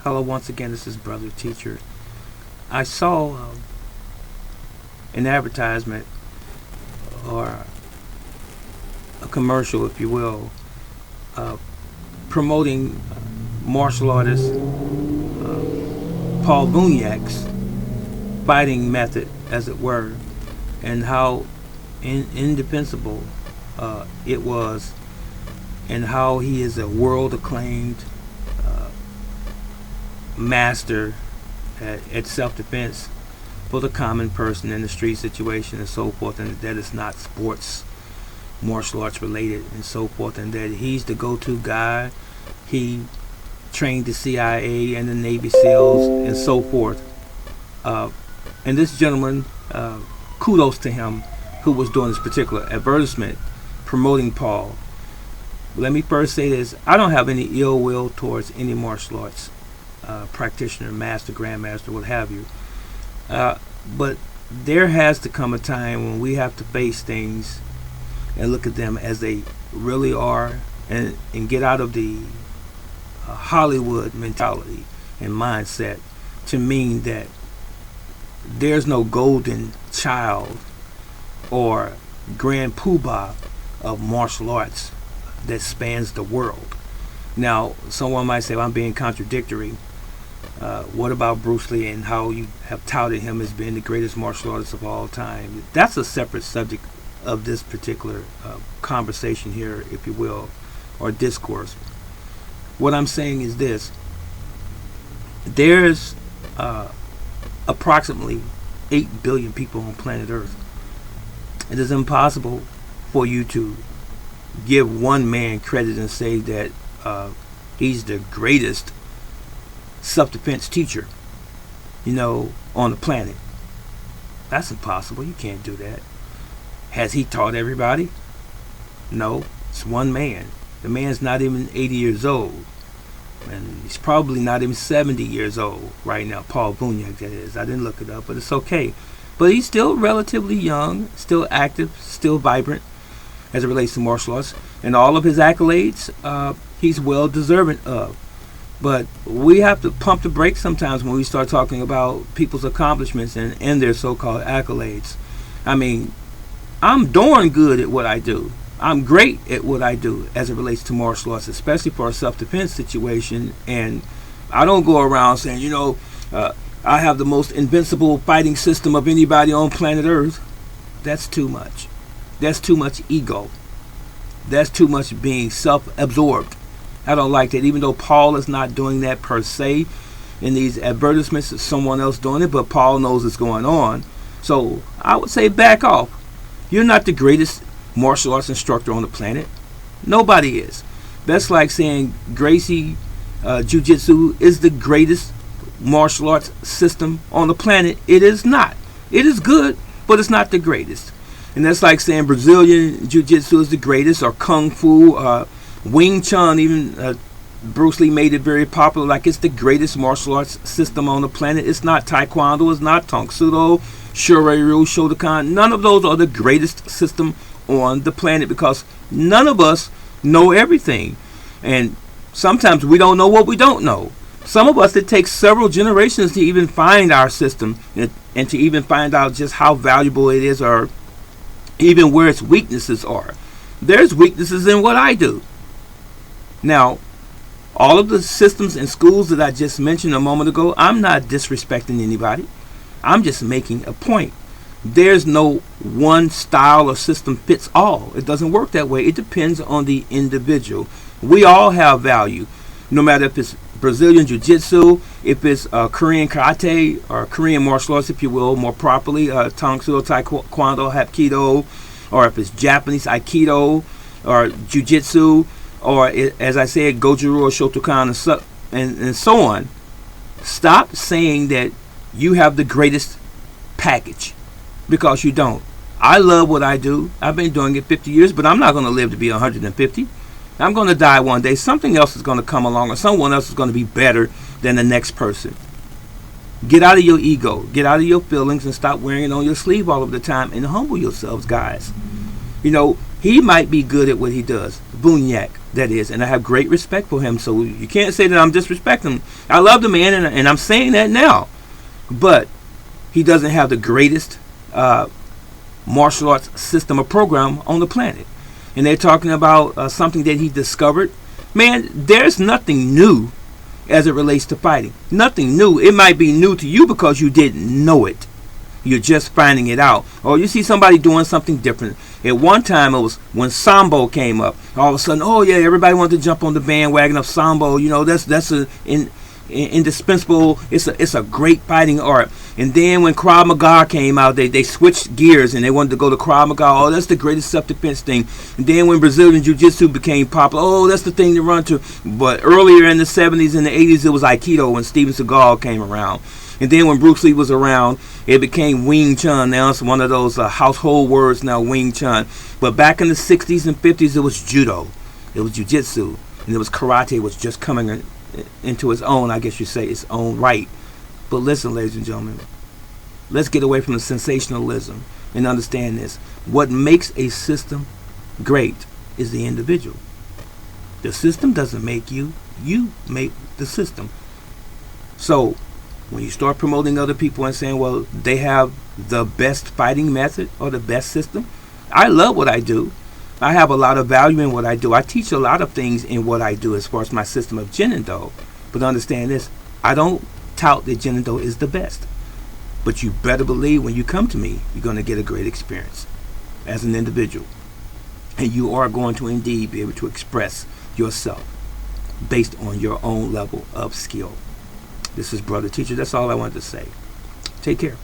Hello, once again, this is Brother Teacher. I saw an advertisement or a commercial, if you will, promoting martial artist Paul Vunyak's fighting method, as it were, and how indispensable it was, and how he is a world acclaimed master at self-defense for the common person in the street situation and so forth, and that it's not sports martial arts related and so forth, and that he's the go-to guy. He trained the CIA and the Navy SEALs and so forth, and this gentleman, kudos to him, who was doing this particular advertisement promoting Paul. Let me first say this: I don't have any ill will towards any martial arts practitioner, master, grandmaster, what have you. But there has to come a time when we have to face things and look at them as they really are, and get out of the Hollywood mentality and mindset to mean that there's no golden child or grand poobah of martial arts that spans the world. Now, someone might say, well, I'm being contradictory. What about Bruce Lee and how you have touted him as being the greatest martial artist of all time? That's a separate subject of this particular conversation here, if you will, or discourse. What I'm saying is this: there's approximately 8 billion people on planet Earth. It is impossible for you to give one man credit and say that he's the greatest self-defense teacher, on the planet. That's impossible. You can't do that. Has he taught everybody? No. It's one man. The man's not even 80 years old, and he's probably not even 70 years old right now. Paul Vunak, that is. I didn't look it up, but it's okay. But he's still relatively young, still active, still vibrant as it relates to martial arts, and all of his accolades he's well deserving of. But we have to pump the brakes sometimes when we start talking about people's accomplishments and their so-called accolades. I mean, I'm darn good at what I do. I'm great at what I do as it relates to martial arts, especially for a self-defense situation. And I don't go around saying, I have the most invincible fighting system of anybody on planet Earth. That's too much. That's too much ego. That's too much being self-absorbed. I don't like that, even though Paul is not doing that per se in these advertisements. It's someone else doing it, but Paul knows it's going on. So I would say back off. You're not the greatest martial arts instructor on the planet. Nobody is. That's like saying Gracie Jiu-Jitsu is the greatest martial arts system on the planet. It is not. It is good, but it's not the greatest. And that's like saying Brazilian Jiu-Jitsu is the greatest, or Kung Fu, Wing Chun. Even Bruce Lee made it very popular, like it's the greatest martial arts system on the planet. It's not Taekwondo, it's not Tang Sudo, Shurei-ryu, Shotokan. None of those are the greatest system on the planet, because none of us know everything. And sometimes we don't know what we don't know. Some of us, it takes several generations to even find our system and to even find out just how valuable it is, or even where its weaknesses are. There's weaknesses in what I do. Now, all of the systems and schools that I just mentioned a moment ago, I'm not disrespecting anybody. I'm just making a point. There's no one style or system fits all. It doesn't work that way. It depends on the individual. We all have value, no matter if it's Brazilian Jiu-Jitsu, if it's Korean Karate, or Korean martial arts, if you will, more properly, Tang Soo, Taekwondo, Hapkido, or if it's Japanese Aikido, or Jiu-Jitsu, or as I said, Goju or Shotokan, and so on. Stop saying that you have the greatest package, because you don't. I love what I do. I've been doing it 50 years, but I'm not going to live to be 150. I'm going to die one day. Something else is going to come along, or someone else is going to be better than the next person. Get out of your ego. Get out of your feelings and stop wearing it on your sleeve all of the time, and humble yourselves, guys. He might be good at what he does. Vunak, that is. And I have great respect for him. So you can't say that I'm disrespecting him. I love the man, and I'm saying that now. But he doesn't have the greatest martial arts system or program on the planet. And they're talking about something that he discovered. Man, there's nothing new as it relates to fighting. Nothing new. It might be new to you because you didn't know it. You're just finding it out. Or you see somebody doing something different. At one time, it was when Sambo came up. All of a sudden, oh yeah, everybody wanted to jump on the bandwagon of Sambo. You know, that's indispensable. It's a great fighting art. And then when Krav Maga came out, they switched gears and they wanted to go to Krav Maga. Oh, that's the greatest self-defense thing. And then when Brazilian Jiu-Jitsu became popular, oh, that's the thing to run to. But earlier in the 70s and the 80s, it was Aikido when Steven Seagal came around. And then when Bruce Lee was around, it became Wing Chun. Now it's one of those household words now, Wing Chun. But back in the 60s and 50s, it was Judo. It was Jiu-Jitsu. And it was Karate. It was just coming into its own, I guess you say, its own right. But listen, ladies and gentlemen, let's get away from the sensationalism and understand this. What makes a system great is the individual. The system doesn't make you. You make the system. So when you start promoting other people and saying, well, they have the best fighting method or the best system, I love what I do. I have a lot of value in what I do. I teach a lot of things in what I do as far as my system of Jin-Do. But understand this, I don't tout that Jin-Do is the best. But you better believe when you come to me, you're going to get a great experience as an individual. And you are going to indeed be able to express yourself based on your own level of skill. This is Brother Teacher. That's all I wanted to say. Take care.